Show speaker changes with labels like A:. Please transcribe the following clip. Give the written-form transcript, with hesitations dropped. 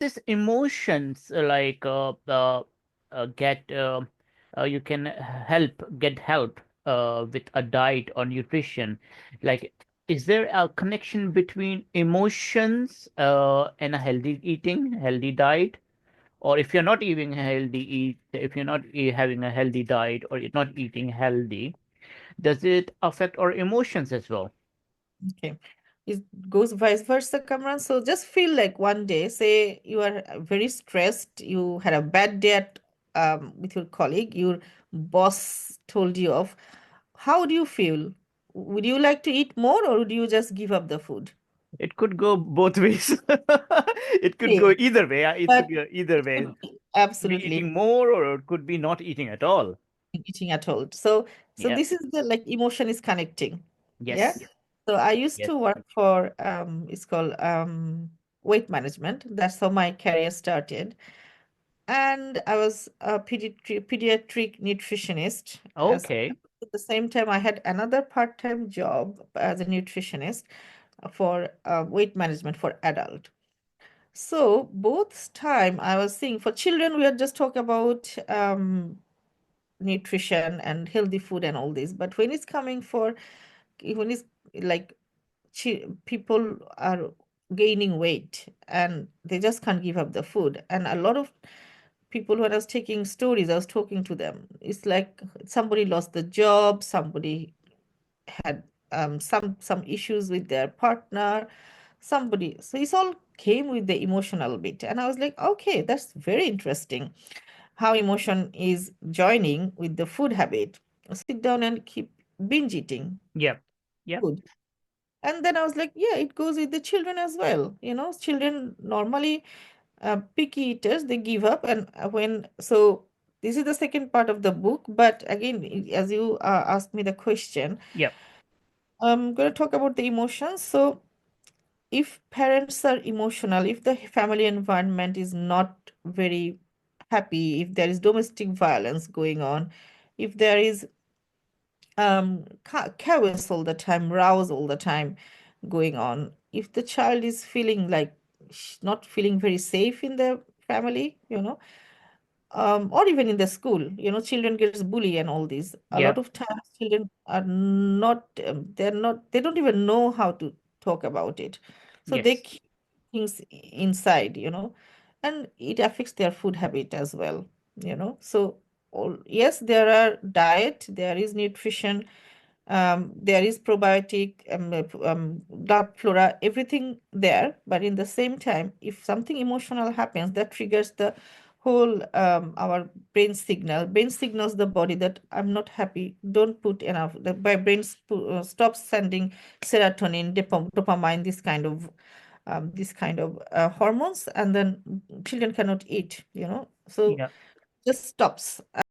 A: this emotions get you can get help with a diet or nutrition? Like, is there a connection between emotions and a healthy eating, healthy diet? Or if you're not eating healthy, if you're not having a healthy diet or you're not eating healthy, does it affect our emotions as well?
B: Okay. It goes vice versa, Kamran. So just feel like one day, say you are very stressed, you had a bad day at with your colleague, your boss told you off. How do you feel? Would you like to eat more or would you just give up the food?
A: It could go both ways. It could go
B: Okay.
A: either way. It could
B: But
A: be either
B: it
A: way.
B: could be
A: Be
B: absolutely
A: eating more, or it could be not eating at all.
B: eating at all. So
A: Yeah.
B: this is the like emotion is connecting. Yeah.
A: Yes.
B: So I used
A: Yes.
B: to work for it's called weight management. That's how my career started. And I was a pediatric nutritionist.
A: Okay.
B: At the same time, I had another part-time job as a nutritionist for weight management for adult. So both time I was seeing for children, we are just talk about nutrition and healthy food and all this. But when it's coming for when it's like people are gaining weight and they just can't give up the food, and a lot of people when I was taking stories, I was talking to them. It's like somebody lost the job, somebody had some issues with their partner, somebody. So it's all came with the emotional bit, and I was like, okay, that's very interesting. How emotion is joining with the food habit. Sit down and keep binge eating
A: Yep. Yep.
B: food. And then I was like, yeah, it goes with the children as well. Children normally picky eaters, they give up. And so this is the second part of the book. But again, as you asked me the question,
A: Yep.
B: I'm going to talk about the emotions. So if parents are emotional, if the family environment is not very happy, if there is domestic violence going on, if there is chaos all the time, rows all the time going on, if the child is feeling like not feeling very safe in the family, or even in the school, children gets bully and all this. A lot
A: Yep.
B: of times children are not, they don't even know how to talk about it. So they
A: Yes.
B: keep things inside, and it affects their food habit as well, So yes, there are diet, there is nutrition, there is probiotic, gut flora, everything there. But in the same time, if something emotional happens, that triggers the whole our brain signals the body that I'm not happy. Don't put enough. The my brain stops sending serotonin, dopamine, this kind of hormones, and then children cannot eat. So
A: Yeah.
B: just stops.